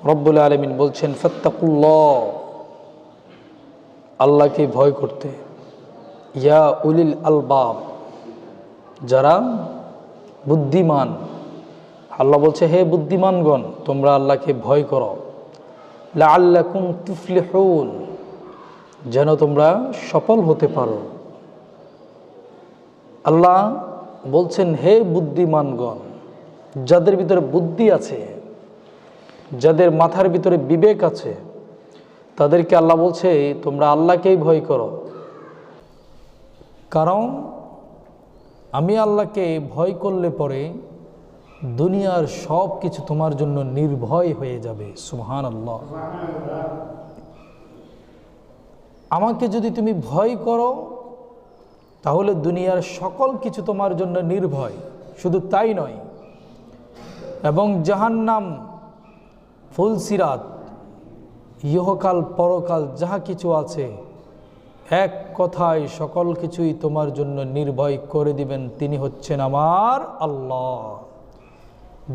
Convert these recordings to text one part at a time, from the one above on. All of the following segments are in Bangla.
রব্বুল আলামিন বলছেন ফাত্তাকুল্লাহ, আল্লাহকে ভয় করতে। ইয়া উলিল আলবাব, যারা বুদ্ধিমান। আল্লাহ বলছে হে বুদ্ধিমানগণ, তোমরা আল্লাহকে ভয় করো। লাআল্লাকুম তুফলিহুন, যেন তোমরা সফল হতে পারো। আল্লাহ বলছেন হে বুদ্ধিমানগণ, যাদের ভিতরে বুদ্ধি আছে, যাদের মাথার ভিতরে বিবেক আছে, তাদেরকে আল্লাহ বলছে তোমরা আল্লাহকেই ভয় করো। কারণ আমি আল্লাহকে ভয় করলে পরে দুনিয়ার সব কিছু তোমার জন্য নির্ভয় হয়ে যাবে। সুবহানাল্লাহ। আমাকে যদি তুমি ভয় করো তাহলে দুনিয়ার সকল কিছু তোমার জন্য নির্ভয়। শুধু তাই নয়, এবং জাহান্নাম, ফুলসিরাত, ইহকাল পরকাল যাহা কিছু আছে, এক কথায় সকল কিছুই তোমার জন্য নির্ভয় করে দিবেন। তিনি হচ্ছেন আমার আল্লাহ।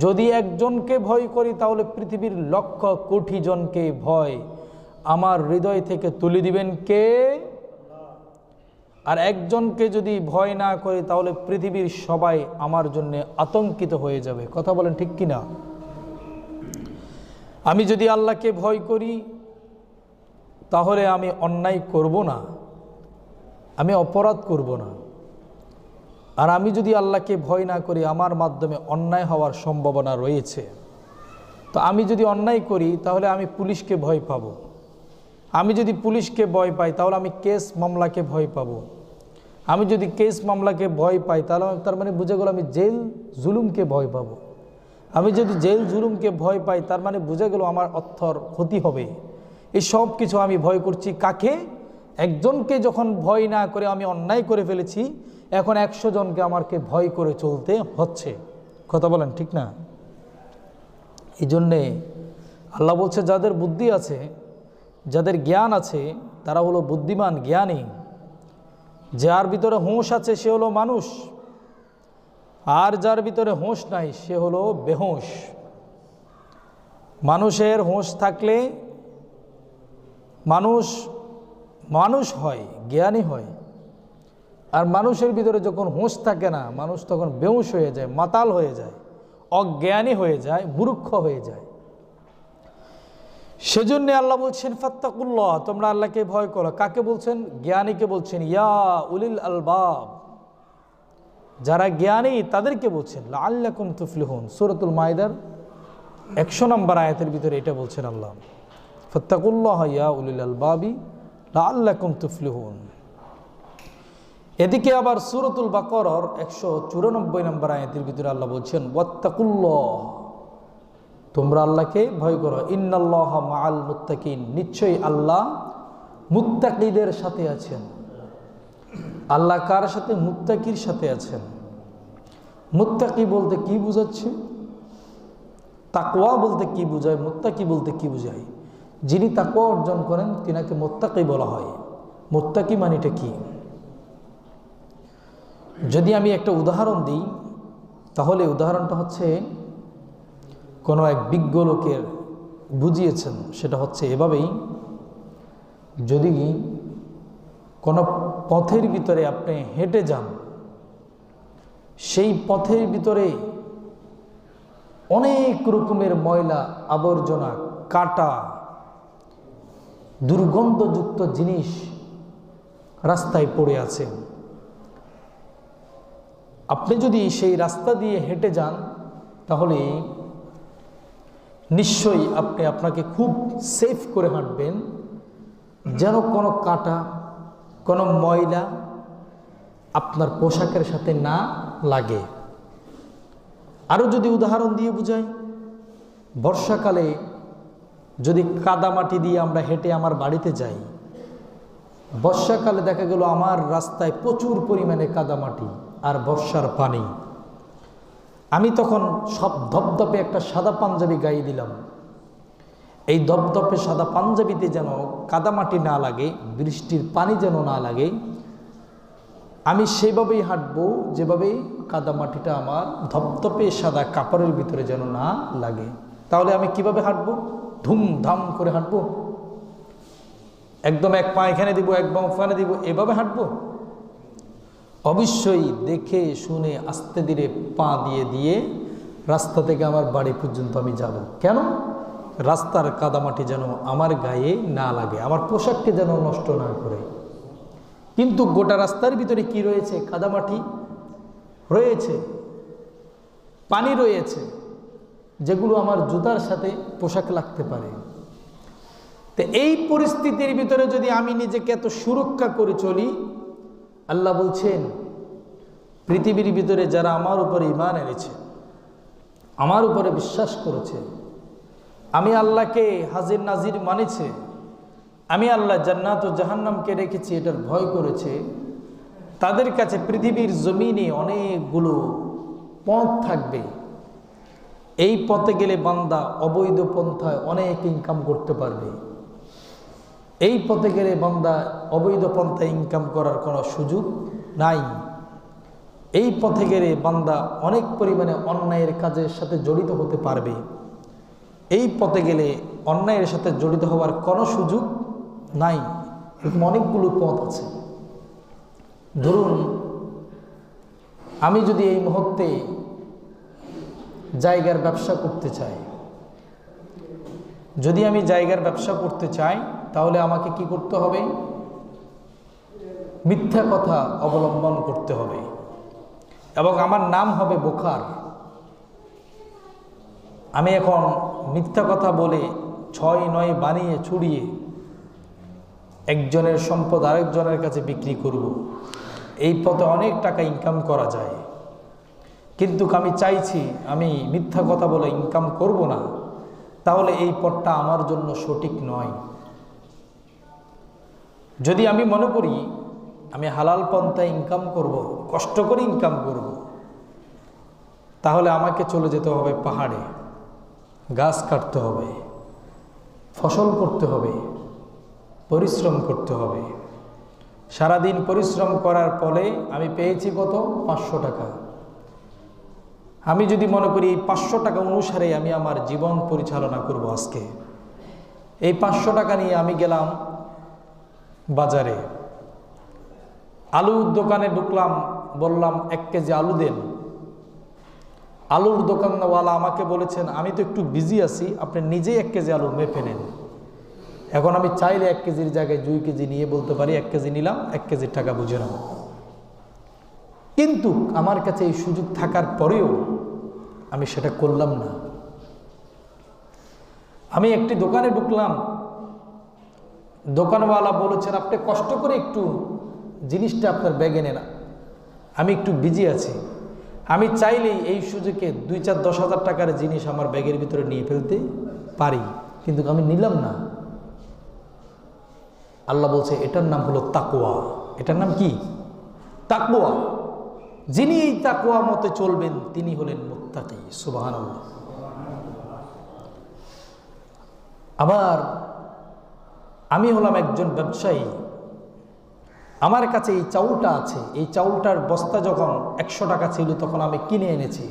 যদি একজনকে ভয় করি তাহলে পৃথিবীর লক্ষ কোটি জনকে ভয় আমার হৃদয় থেকে তুলে দিবেন কে? আর একজনকে যদি ভয় না করি তাহলে পৃথিবীর সবাই আমার জন্য আতঙ্কিত হয়ে যাবে। কথা বলেন ঠিক কিনা? আমি যদি আল্লাহকে ভয় করি তাহলে আমি অন্যায় করব না, আমি অপরাধ করব না। আর আমি যদি আল্লাহকে ভয় না করি আমার মাধ্যমে অন্যায় হওয়ার সম্ভাবনা রয়েছে। তো আমি যদি অন্যায় করি তাহলে আমি পুলিশকে ভয় পাব। আমি যদি পুলিশকে ভয় পাই তাহলে আমি কেস মামলাকে ভয় পাব। আমি যদি কেস মামলাকে ভয় পাই তাহলে তার মানে বুঝে গেল আমি জেল জুলুমকে ভয় পাব। আমি যদি জেল জুলুমকে ভয় পাই তার মানে বুঝে গেল আমার অর্থর ক্ষতি হবে। এই সব কিছু আমি ভয় করছি কাকে? একজনকে যখন ভয় না করে আমি অন্যায় করে ফেলেছি, এখন 100 জনকে আমাকে ভয় করে চলতে হচ্ছে। কথা বলেন ঠিক না? এই জন্যে আল্লাহ বলছে যাদের বুদ্ধি আছে, যাদের জ্ঞান আছে, তারা হলো বুদ্ধিমান, জ্ঞানী। যার ভিতরে হোশ আছে সে হলো মানুষ, আর যার ভিতরে হোশ নাই সে হলো বেহোশ। মানুষের হোশ থাকলে মানুষ মানুষ হয়, জ্ঞানী হয়। আর মানুষের ভিতরে যখন হোশ থাকে না, মানুষ তখন বেহুশ হয়ে যায়, মাতাল হয়ে যায়, অজ্ঞানী হয়ে যায়, মূর্খ হয়ে যায়। সেজন্য আল্লাহ বলছেন ফাত্তাকুল্লাহ, তোমরা আল্লাহকে ভয় করো। কাকে বলছেন? জ্ঞানীকে বলছেন। ইয়া উলিল আলবাব, যারা জ্ঞানী তাদেরকে বলছেন। লাআল্লাকুম তুফলিহুন, সূরাতুল মাইদার 100 নম্বর আয়াতের ভিতরে এটা বলছেন আল্লাহ। ফাত্তাকুল্লাহ ইয়া উলিল আলবাবি লাআল্লাকুম তুফলিহুন। এদিকে আবার সূরাতুল বাকারার 194 নম্বর আয়াতের ভিতরে আল্লাহ বলছেন ওয়াত্তাকুল্লাহ, তোমরা আল্লাহকে ভয় করো। ইন্নাল্লাহা মাআল মুত্তাকিন, নিশ্চয়ই আল্লাহ মুত্তাকিদের সাথে আছেন। আল্লাহ কার সাথে? মুত্তাকির সাথে আছেন। মুত্তাকি বলতে কি বুঝাচ্ছে? তাকওয়া বলতে কি বুঝায়? মুত্তাকি বলতে কি বুঝায়? যিনি তাকওয়া অর্জন করেন তিনাকে মুত্তাকি বলা হয়। মুত্তাকি মানেটা কি? যদি আমি একটা উদাহরণ দিই তাহলে উদাহরণটা হচ্ছে কোনো এক বিজ্ঞ লোকের বুঝিয়েছেন। সেটা হচ্ছে এভাবেই, যদি কোনো পথের ভিতরে আপনি হেঁটে যান, সেই পথের ভিতরে অনেক রকমের ময়লা আবর্জনা, কাটা, দুর্গন্ধযুক্ত জিনিস রাস্তায় পড়ে আছে। আপনি যদি সেই রাস্তা দিয়ে হেঁটে যান তাহলে নিশ্চয়ই আপনি আপনাকে খুব সেফ করে হাঁটবেন, যেন কোনো কাটা, কোনো ময়লা আপনার পোশাকের সাথে না লাগে। আরও যদি উদাহরণ দিয়ে বুঝাই, বর্ষাকালে যদি কাদামাটি দিয়ে আমরা হেঁটে আমার বাড়িতে যাই, বর্ষাকালে দেখা গেল আমার রাস্তায় প্রচুর পরিমাণে কাদামাটি আর বর্ষার পানি। আমি তখন সব ধপধপে একটা সাদা পাঞ্জাবি গায়ে দিলাম। এই ধপধপে সাদা পাঞ্জাবিতে যেন কাদামাটি না লাগে, বৃষ্টির পানি যেন না লাগে, আমি সেভাবেই হাঁটবো যেভাবে কাদামাটিটা আমার ধপধপে সাদা কাপড়ের ভিতরে যেন না লাগে। তাহলে আমি কিভাবে হাঁটবো? ধুমধাম করে হাঁটবো? একদম এক পা এখানে দিব, এক পা ওখানে দিব, এভাবে হাঁটবো? অবশ্যই দেখে শুনে আস্তে ধীরে পা দিয়ে দিয়ে রাস্তা থেকে আমার বাড়ি পর্যন্ত আমি যাব। কেন? রাস্তার কাদামাটি যেন আমার গায়ে না লাগে, আমার পোশাককে যেন নষ্ট না করে। কিন্তু গোটা রাস্তার ভিতরে কি রয়েছে? কাদামাটি রয়েছে, পানি রয়েছে, যেগুলো আমার জুতার সাথে পোশাক লাগতে পারে। তো এই পরিস্থিতির ভিতরে যদি আমি নিজেকে এত সুরক্ষা করে চলি, আল্লাহ বলছেন পৃথিবীর ভিতরে যারা আমার উপরে ঈমান এনেছে, আমার উপরে বিশ্বাস করেছে, আমি আল্লাহকে হাজির নাজির মানেছে, আমি আল্লাহ জান্নাত ও জাহান্নামকে রেখেছি এটার ভয় করেছে, তাদের কাছে পৃথিবীর জমিনে অনেকগুলো পথ থাকবে। এই পথে গেলে বান্দা অবৈধ পন্থায় অনেক ইনকাম করতে পারবে। এই পথে গেলে বান্দা অবৈধ পন্থায় ইনকাম করার কোনো সুযোগ নাই। এই পথে গেলে বান্দা অনেক পরিমাণে অন্যায়ের কাজের সাথে জড়িত হতে পারবে। এই পথে গেলে অন্যায়ের সাথে জড়িত হওয়ার কোনো সুযোগ নাই। এরকম অনেকগুলো পথ আছে। ধরুন আমি যদি এই মুহূর্তে জায়গার ব্যবসা করতে চাই, যদি আমি জায়গার ব্যবসা করতে চাই, তাহলে আমাকে কি করতে হবে? মিথ্যা কথা অবলম্বন করতে হবে এবং আমার নাম হবে বোখার। আমি এখন মিথ্যা কথা বলে 6-9 বানিয়ে ছুড়িয়ে একজনের সম্পদ আরেকজনের কাছে বিক্রি করব। এই পথে অনেক টাকা ইনকাম করা যায়। কিন্তু আমি চাইছি আমি মিথ্যা কথা বলে ইনকাম করব না, তাহলে এই পথটা আমার জন্য সঠিক নয়। যদি আমি মনে করি আমি হালাল পন্থায় ইনকাম করব, কষ্ট করে ইনকাম করব, তাহলে আমাকে চলে যেতে হবে পাহাড়ে, গাছ কাটতে হবে, ফসল করতে হবে, পরিশ্রম করতে হবে। সারাদিন পরিশ্রম করার ফলে আমি পেয়েছি কত? 500 টাকা। আমি যদি মনে করি এই 500 টাকা অনুসারে আমি আমার জীবন পরিচালনা করব, আজকে এই 500 টাকা নিয়ে আমি গেলাম বাজারে, আলুর দোকানে ঢুকলাম, বললাম 1 কেজি আলু দেন। আলুর দোকানওয়ালা আমাকে বলেছেন আমি তো একটু বিজি আছি, আপনি নিজেই 1 কেজি আলু মেপে নেন। এখন আমি চাইলে 1 কেজির জায়গায় 2 কেজি নিয়ে বলতে পারি 1 কেজি নিলাম, 1 কেজির টাকা বুঝে নাও। কিন্তু আমার কাছে এই সুযোগ থাকার পরেও আমি সেটা করলাম না। আমি একটি দোকানে ঢুকলাম, দোকানওয়ালা বলেছেন আপনি কষ্ট করে একটু জিনিসটা আপনার ব্যাগে নেন, আমি একটু বিজি আছি। আমি চাইলেই এই সুযোগে 2-4-10 হাজার টাকার জিনিস আমার ব্যাগের ভিতরে নিয়ে ফেলতে পারি, কিন্তু আমি নিলাম না। আল্লাহ বলছে এটার নাম হলো তাকওয়া। এটার নাম কি? তাকওয়া। যিনি এই তাকওয়া মতে চলবেন তিনি হলেন মুত্তাকি। সুবহানাল্লাহ। আবার আমি হলাম একজন ব্যবসায়ী, আমার কাছে এই চাউলটা আছে, এই চাউলটার বস্তা যখন 100 টাকা ছিল তখন আমি কিনে এনেছি।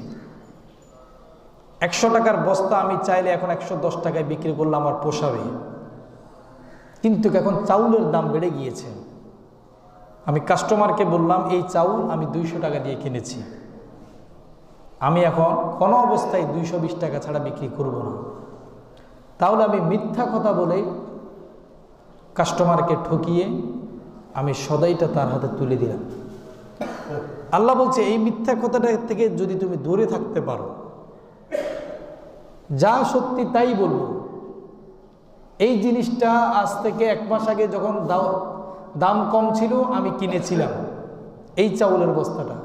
100 টাকার বস্তা আমি চাইলে এখন 110 টাকায় বিক্রি করলে আমার পোষাবে, কিন্তু এখন চাউলের দাম বেড়ে গিয়েছে। আমি কাস্টমারকে বললাম এই চাউল আমি 200 টাকা দিয়ে কিনেছি, আমি এখন কোনো অবস্থায় 220 টাকা ছাড়া বিক্রি করব না। তাহলে আমি মিথ্যা কথা বলে কাস্টমারকে ঠকিয়ে আমি সদাইটা তার হাতে তুলে দিলাম। আল্লাহ বলছে এই মিথ্যা কথাটা থেকে যদি তুমি দূরে থাকতে পারো, যা সত্যি তাই বলবো। এই জিনিসটা আজ থেকে 1 মাস আগে যখন দাম কম ছিল আমি কিনেছিলাম, এই চাউলের বস্তাটা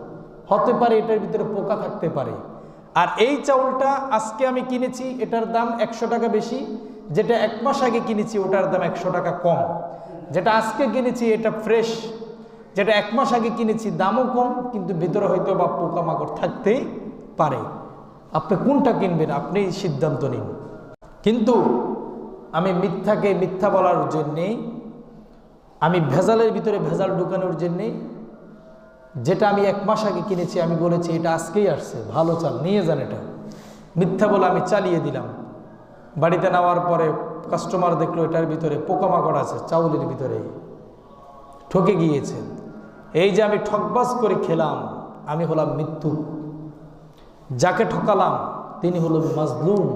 হতে পারে এটার ভিতরে পোকা থাকতে পারে, আর এই চাউলটা আজকে আমি কিনেছি এটার দাম 100 টাকা বেশি, যেটা 1 মাস আগে কিনেছি ওটার দাম 100 টাকা কম। যেটা আজকে কিনেছি এটা ফ্রেশ, যেটা 1 মাস আগে কিনেছি দামও কম, কিন্তু ভিতরে হয়তো বা পোকামাকড় থাকতেই পারে। আপনি কোনটা কিনবেন আপনি সিদ্ধান্ত নিন। কিন্তু আমি মিথ্যাকে মিথ্যা বলার জন্যে, আমি ভেজালের ভিতরে ভেজাল ঢুকানোর জন্যে, যেটা আমি 1 মাস আগে কিনেছি আমি বলেছি এটা আজকেই আসছে, ভালো চাল নিয়ে যান, এটা মিথ্যা বলে আমি চালিয়ে দিলাম। বাড়িতে নেওয়ার পরে কাস্টমার দেখলো এটার ভিতরে পোকামাকড় আছে, চাউলের ভিতরে ঠকে গিয়েছে। এই যে আমি ঠকবাজ করে খেলাম, আমি হলাম মৃত্যু। যাকে ঠকালাম তিনি হলো মাজলুম,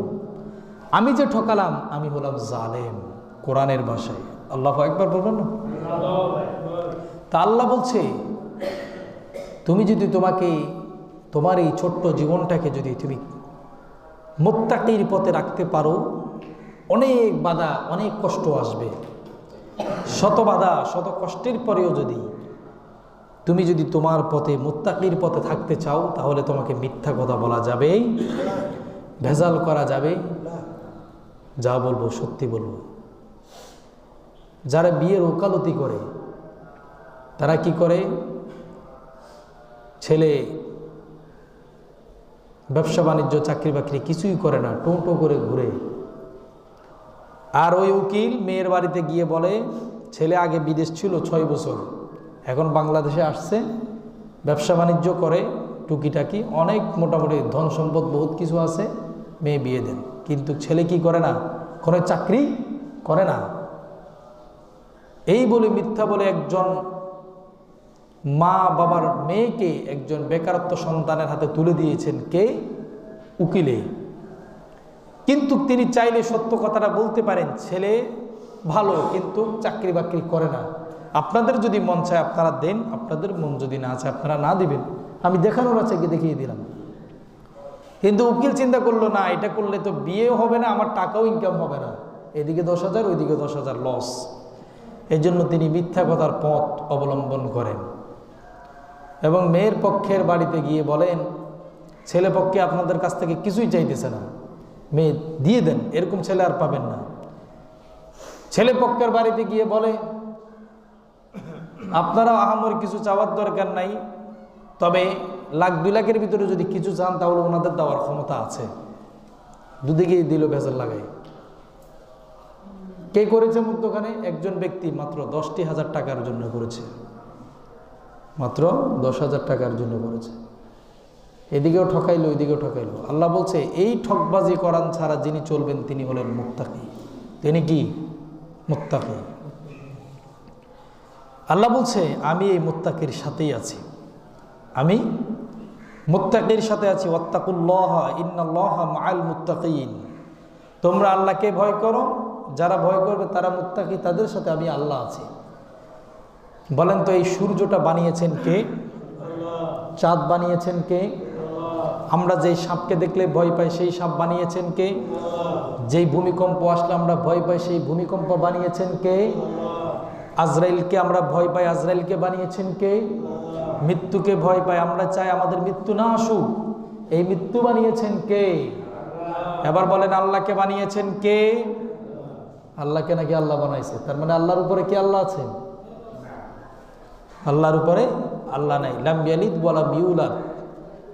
আমি যে ঠকালাম আমি হলাম জালেম। কোরআনের ভাষায় আল্লাহু আকবার বলবেন না? তা আল্লাহ বলছে, তুমি যদি তোমার এই ছোট্ট জীবনটাকে যদি তুমি মুত্তাকির পথে রাখতে পারো, অনেক বাধা অনেক কষ্ট আসবে, শত বাধা শত কষ্টের পরেও তুমি যদি তোমার পথে মুত্তাকির পথে থাকতে চাও, তাহলে তোমাকে মিথ্যা কথা বলা যাবে, ভেজাল করা যাবে, যা বলবো সত্যি বলবো। যারা বিয়ের ওকালতি করে তারা কি করে, ছেলে ব্যবসা বাণিজ্য চাকরি বাকরি কিছুই করে না, টোটো করে ঘুরে, আর ওই উকিল মেয়ের বাড়িতে গিয়ে বলে ছেলে আগে বিদেশ ছিল 6 বছর, এখন বাংলাদেশে আসছে, ব্যবসা বাণিজ্য করে, টুকিটাকি অনেক মোটামুটি ধন সম্পদ বহুত কিছু আছে, মেয়ে বিয়ে দেন। কিন্তু ছেলে কি করে না, কোনো চাকরি করে না। এই বলে মিথ্যা বলে একজন মা বাবার মেয়েকে একজন বেকারত্ব সন্তানের হাতে তুলে দিয়েছেন কে, উকিলে। কিন্তু তিনি চাইলে সত্য কথাটা বলতে পারেন, ছেলে ভালো কিন্তু চাকরি বাকরি করে না, আপনাদের যদি মন চায় আপনারা দেন, আপনাদের মন যদি না চায় আপনারা না দিবেন, আমি দেখানোর আছে কি দেখিয়ে দিলাম। কিন্তু উকিল চিন্তা করলো না, এটা করলে তো বিয়েও হবে না, আমার টাকাও ইনকাম হবে না, এদিকে 10,000 ওইদিকে 10,000 লস। এই জন্য তিনি মিথ্যা কথার পথ অবলম্বন করেন এবং মেয়ের পক্ষের বাড়িতে গিয়ে বলেন, ছেলে পক্ষে আপনাদের কাছ থেকে কিছুই চাইতেছে না, মেয়ে দিয়ে দেন, এরকম ছেলে আর পাবেন না। ছেলে পক্ষের বাড়িতে গিয়ে বলে, আপনারা আহামরি কিছু চাওয়ার দরকার নাই, তবে 1,00,000-2 লাখের ভিতরে যদি কিছু চান তাহলে ওনাদের দেওয়ার ক্ষমতা আছে। দুদিকেই দিল ভেজাল লাগাই। কে করেছে মধ্যখানে? একজন ব্যক্তি মাত্র 10,000 টাকার জন্য করেছে, মাত্র 10,000 টাকার জন্য করেছে। এদিকেও ঠকাইলো ওইদিকেও ঠকাইলো। আল্লাহ বলছে, এই ঠকবাজি করান ছাড়া যিনি চলবেন তিনি হলেন মুত্তাকি। তিনি কি? মুত্তাকি। আল্লাহ বলছে, আমি এই মুত্তাকির সাথেই আছি, আমি মুত্তাকির সাথে আছি। ওয়াত্তাকুল্লাহ ইন্নাল্লাহা মাআল মুত্তাকিন। তোমরা আল্লাহকে ভয় করো, যারা ভয় করবে তারা মুত্তাকি, তাদের সাথে আমি আল্লাহ আছি। বলেন তো, এই সূর্যটা বানিয়েছেন কে? চাঁদ বানিয়েছেন কে? আমরা যেই সাপকে দেখলে ভয় পাই সেই সাপ বানিয়েছেন কে? যেই ভূমিকম্প আসলে আমরা ভয় পাই সেই ভূমিকম্প বানিয়েছেন কে? আজরাইলকে আমরা ভয় পাই, আজরাইলকে বানিয়েছেন কে? মৃত্যুকে ভয় পাই, আমরা চাই আমাদের মৃত্যু না আসুক, এই মৃত্যু বানিয়েছেন কে? এবার বলেন, আল্লাহকে বানিয়েছেন কে? আল্লাহকে নাকি আল্লাহ বানাইছে? তার মানে আল্লাহর উপরে কি আল্লাহ আছে? আল্লাহর উপরে আল্লাহ নাই। লাম ইয়ালিদ ওয়া লাম ইউলাদ,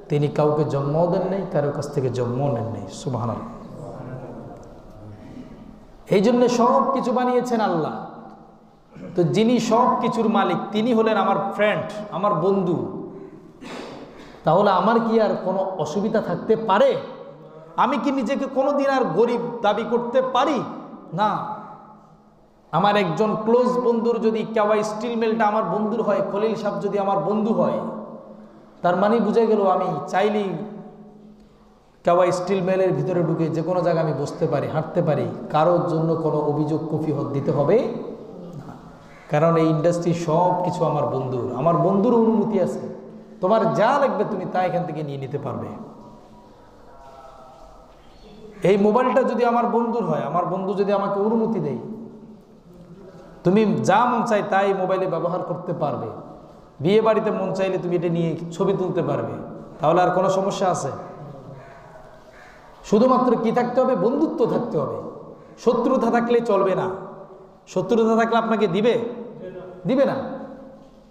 তিনি কাউকে জন্মও দেন নাই, কারোর কাছ থেকে জন্মও নেন নাই। সুবহানাল্লাহ। এই জন্য সব কিছু বানিয়েছেন আল্লাহ। তো যিনি সব কিছুর মালিক তিনি হলেন আমার ফ্রেন্ড, আমার বন্ধু। তাহলে আমার কি আর কোনো অসুবিধা থাকতে পারে? আমি কি নিজেকে কোনোদিন আর গরিব দাবি করতে পারি? না। আমার একজন ক্লোজ বন্ধুর যদি কেওয়াই স্টিল মিলটা আমার বন্ধুর হয়, খলিল সাহেব যদি আমার বন্ধু হয়, তার মানে বুঝে গেল আমি চাইলেই কেওয়াই স্টিল মিলের ভিতরে ঢুকে যে কোনো জায়গায় আমি বসতে পারি, হাঁটতে পারি, কারোর জন্য কোনো অভিযোগ কফিহত দিতে হবে না। কারণ এই ইন্ডাস্ট্রি সব কিছু আমার বন্ধুর, আমার বন্ধুর অনুমতি আছে। তোমার যা লাগবে তুমি তা এখান থেকে নিয়ে নিতে পারবে। এই মোবাইলটা যদি আমার বন্ধুর হয়, আমার বন্ধু যদি আমাকে অনুমতি দেয়, তুমি যা মন চাই তাই মোবাইলে ব্যবহার করতে পারবে। বিয়ে বাড়িতে মন চাইলে তুমি এটা নিয়ে ছবি তুলতে পারবে। তাহলে আর কোনো সমস্যা আছে? শুধুমাত্র কি থাকতে হবে? বন্ধুত্ব থাকতে হবে। শত্রুতা থাকলে চলবে না। শত্রুতা থাকলে আপনাকে দিবে না।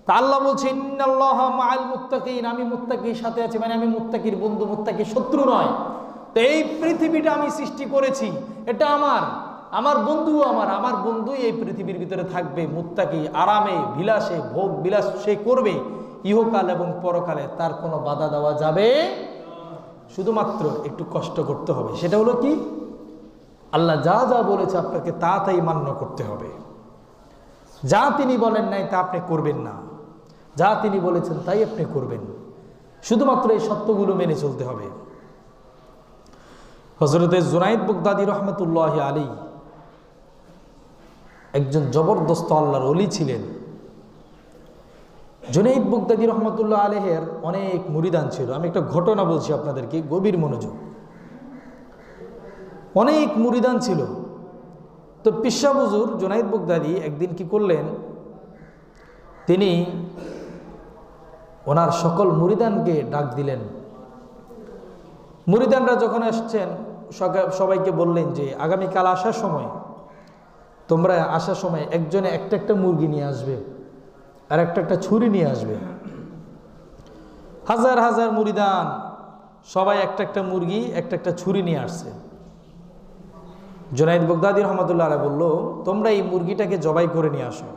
তা আল্লাহ বলছে, ইন্নাল্লাহা মাআল মুত্তাকিন, আমি মুত্তাকির সাথে আছি, মানে আমি মুত্তাকির বন্ধু, মুত্তাকির শত্রু নয়। তো এই পৃথিবীটা আমি সৃষ্টি করেছি, এটা আমার বন্ধু, আমার বন্ধুই এই পৃথিবীর ভিতরে থাকবে। মুত্তাকি আরামে বিলাসে ভোগ বিলাস সে করবে ইহকাল এবং পরকালে, তার কোনো বাধা দেওয়া যাবে। শুধুমাত্র একটু কষ্ট করতে হবে। সেটা হলো কি? আল্লাহ যা যা বলেছে আপনাকে তা তাই মান্য করতে হবে। যা তিনি বলেন নাই তা আপনি করবেন না, যা তিনি বলেছেন তাই আপনি করবেন। শুধুমাত্র এই সত্যগুলো মেনে চলতে হবে। হযরতে জুনাইদ বাগদাদী রহমতুল্লাহ আলী একজন জবরদস্ত আল্লাহর ওলি ছিলেন। জুনাইদ বাগদাদী রহমতুল্লাহ আলাইহের অনেক মুরিদান ছিল। আমি একটা ঘটনা বলছি আপনাদেরকে, গভীর মনোযোগ। অনেক মুরিদান ছিল। তো পিসা হুজুর জুনাইদ বাগদাদী একদিন কি করলেন, তিনি ওনার সকল মুরিদানকে ডাক দিলেন। মুরিদানরা যখন আসছেন সবাইকে বললেন যে আগামীকাল আসার সময় তোমরা আসার সময় একজনে একটা একটা মুরগি নিয়ে আসবে আর একটা একটা ছুরি নিয়ে আসবে। হাজার হাজার মুরিদান সবাই একটা একটা মুরগি একটা একটা ছুরি নিয়ে আসছে। জুনাইদ বাগদাদী রহমতুল্লাহ আলাইহি বলল, তোমরা এই মুরগিটাকে জবাই করে নিয়ে আসো।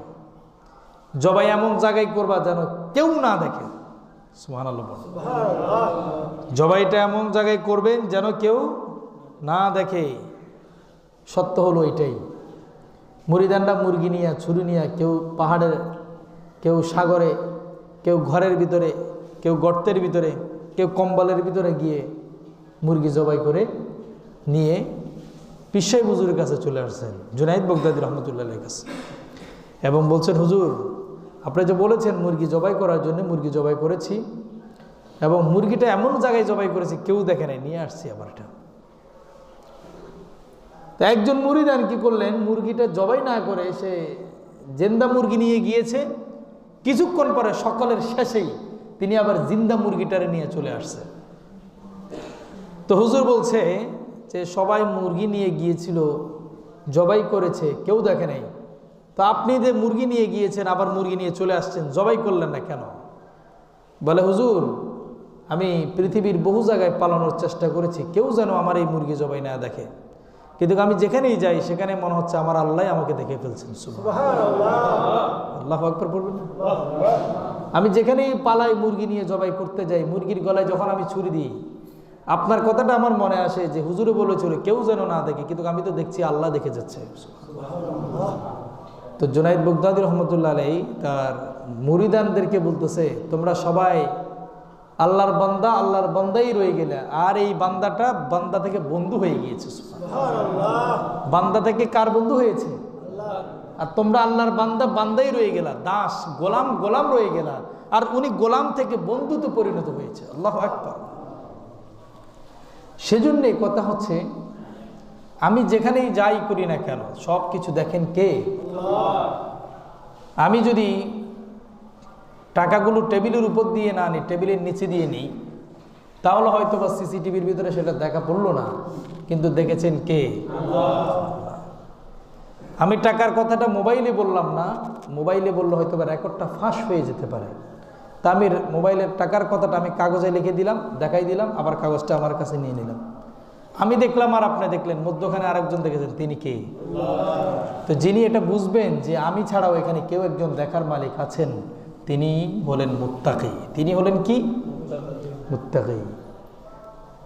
জবাই এমন জায়গায় করবা যেন কেউ না দেখে। সুবহানাল্লাহ। জবাইটা এমন জায়গায় করবেন যেন কেউ না দেখে। সত্য হলো এটাই। মুরিদানরা মুরগি নিয়ে ছুরি নিয়ে কেউ পাহাড়ের, কেউ সাগরে, কেউ ঘরের ভিতরে, কেউ গর্তের ভিতরে, কেউ কম্বলের ভিতরে গিয়ে মুরগি জবাই করে নিয়ে পিসাই হুজুরের কাছে চলে আসছেন, জুনাইদ বাগদাদী রহমতুল্লাহের কাছে, এবং বলছেন, হুজুর আপনি যে বলেছেন মুরগি জবাই করার জন্য, মুরগি জবাই করেছি এবং মুরগিটা এমন জায়গায় জবাই করেছি কেউ দেখে নাই, নিয়ে আসছি আবার এটা। তো একজন মুরিদান কি করলেন, মুরগিটা জবাই না করে সে জিন্দা মুরগি নিয়ে গিয়েছে। কিছুক্ষণ পরে সকালের শেষেই তিনি আবার জিন্দা মুরগিটারে নিয়ে চলে আসছে। তো হুজুর বলছে যে সবাই মুরগি নিয়ে গিয়েছিল, জবাই করেছে, কেউ দেখে নাই, তো আপনি যে মুরগি নিয়ে গিয়েছেন আবার মুরগি নিয়ে চলে আসছেন, জবাই করলেন না কেন? বলে, হুজুর আমি পৃথিবীর বহু জায়গায় পালানোর চেষ্টা করেছি, কেউ যেন আমার এই মুরগি জবাই না দেখে, কিন্তু আমি যেখানেই যাই সেখানে মনে হচ্ছে আমার আল্লাহ আমাকে দেখে ফেলছেন। সুবহানাল্লাহ, আল্লাহু আকবার বলবেন। আমি যেখানেই পালাই, মুরগি নিয়ে জবাই করতে যাই, মুরগির গলায় যখন আমি ছুরি দিই, আপনার কথাটা আমার মনে আসে যে হুজুরে বলেছিল কেউ যেন না দেখে, কিন্তু আমি তো দেখছি আল্লাহ দেখে যাচ্ছে। তো জুনাইদ বাগদাদী রহমতুল্লাহ আলাইহি তার মুরিদানদেরকে বলতেছে, তোমরা সবাই আল্লাহর বান্দা, আল্লাহর বান্দাই রয়ে গেলে, আর এই বান্দাটা বান্দা থেকে বন্ধু হয়ে গিয়েছে। বান্দা থেকে কার বন্ধু হয়েছে? আর তোমরা আল্লাহর বান্দা, বান্দাই রয়ে গেলা, দাস গোলাম, গোলাম রয়ে গেলা, আর উনি গোলাম থেকে বন্ধুতে পরিণত হয়েছে। আল্লাহু আকবার। সেজন্যই কথা হচ্ছে, আমি যেখানেই যাই করি না কেন সব কিছু দেখেন কে? আমি যদি টাকাগুলো টেবিলের উপর দিয়ে না নিই, টেবিলের নিচে দিয়ে নিই, তাহলে হয়তো বা সিসিটিভির ভিতরে সেটা দেখা পড়লো না, কিন্তু দেখেছেন কে? আমি টাকার কথাটা মোবাইলে বললাম না, মোবাইলে বললে হয়তো বা রেকর্ডটা ফাঁস হয়ে যেতে পারে। তা আমি মোবাইলের টাকার কথাটা আমি কাগজে লিখে দিলাম, দেখাই দিলাম, আবার কাগজটা আমার কাছে নিয়ে নিলাম। আমি দেখলাম আর আপনি দেখলেন, মধ্যখানে আরেকজন দেখেছেন, তিনি কে? তো যিনি এটা বুঝবেন যে আমি ছাড়াও এখানে কেউ একজন দেখার মালিক আছেন, তিনি হলেন মুত্তাকি। তিনি হলেন কি? মুত্তাকি।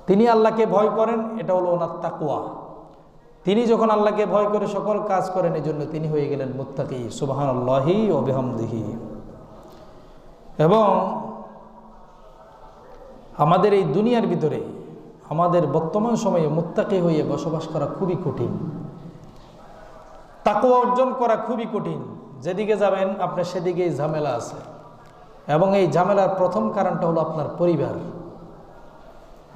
তিনি আল্লাহকে ভয় করেন, এটা হলো ওনার তাকওয়া। তিনি যখন আল্লাহকে ভয় করে সকল কাজ করেন, এই জন্য তিনি হয়ে গেলেন মুত্তাকি। সুবহানাল্লাহি ওয়া বিহামদিহি। এবং আমাদের এই দুনিয়ার ভিতরে, আমাদের বর্তমান সময়ে মুত্তাকি হয়ে বসবাস করা খুবই কঠিন, তাকওয়া অর্জন করা খুবই কঠিন। যেদিকে যাবেন আপনার সেদিকেই ঝামেলা আছে, এবং এই ঝামেলার প্রথম কারণটা হলো আপনার পরিবার।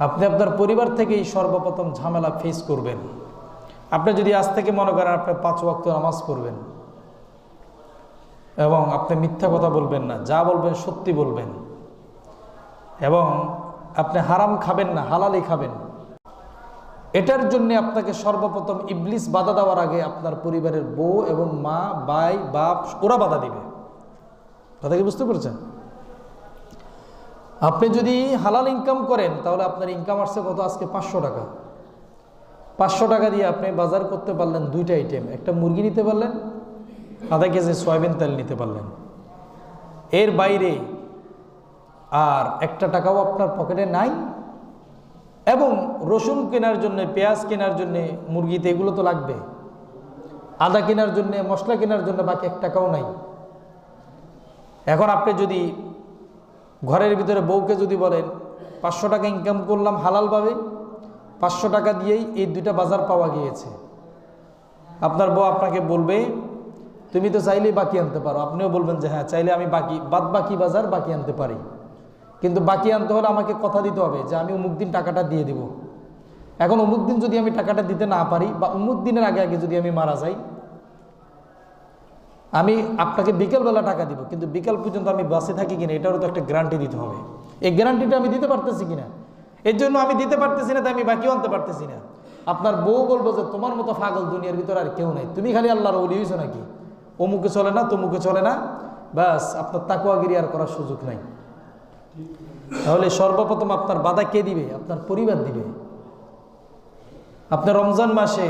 আপনি আপনার পরিবার থেকেই সর্বপ্রথম ঝামেলা ফেস করবেন। আপনি যদি আজ থেকে মনে করেন আপনি 5 ওয়াক্ত নামাজ পড়বেন এবং আপনি মিথ্যা কথা বলবেন না, যা বলবেন সত্যি বলবেন, এবং আপনি হারাম খাবেন না, হালালি খাবেন, এটার জন্য আপনাকে সর্বপ্রথম ইবলিস বাধা দেওয়ার আগে আপনার পরিবারের বউ এবং মা, ভাই, বাপ, ওরা বাধা দিবে। কথা কি বুঝতে পেরেছেন? আপনি যদি হালাল ইনকাম করেন, তাহলে আপনার ইনকাম আসছে কত? আজকে 500 টাকা। 500 টাকা দিয়ে আপনি বাজার করতে পারলেন 2টা আইটেম, একটা মুরগি নিতে পারলেন, আধা কেজি সয়াবিন তেল নিতে পারলেন। এর বাইরে আর 1 টাকাও আপনার পকেটে নাই, এবং রসুন কেনার জন্য, পেঁয়াজ কেনার জন্য, মুরগিতে এগুলো তো লাগবে, আদা কেনার জন্য, মশলা কেনার জন্য বাকি 1 টাকাও নাই। এখন আপনি যদি ঘরের ভিতরে বউকে যদি বলেন 500 টাকা ইনকাম করলাম হালালভাবে, 500 টাকা দিয়েই এই 2টা বাজার পাওয়া গিয়েছে, আপনার বউ আপনাকে বলবে তুমি তো চাইলেই বাকি আনতে পারো। আপনিও বলবেন যে হ্যাঁ, চাইলে আমি বাকি বাজার বাকি আনতে পারি, কিন্তু বাকি আনতে হলে আমাকে কথা দিতে হবে যে আমি অমুক দিন টাকাটা দিয়ে দিব। এখন অমুক দিন যদি আমি টাকাটা দিতে না পারি, বা অমুক দিনের আগে আগে যদি আমি মারা যাই, আমি আপনাকে বিকেলবেলা টাকা দিব, কিন্তু বিকাল পর্যন্ত আমি বাসে থাকি কিনা এটারও তো একটা গ্যারান্টি দিতে হবে। এই গ্যারান্টিটা আমি দিতে পারতেছি কিনা, এর জন্য আমি দিতে পারতেছি না, তাই আমি বাকিও আনতে পারতেছি না। আপনার বউ বলবো যে তোমার মতো পাগল দুনিয়ার ভিতরে আর কেউ নাই, তুমি খালি আল্লাহর ওলি হইছো নাকি, অমুকে চলে না তমুকে চলে না, ব্যাস আপনার তাকওয়াগিরি আর করার সুযোগ নাই। তাহলে সর্বপ্রথম আপনার বাধা কে দিবে? আপনার পরিবার দিবে। আপনি রমজান মাসে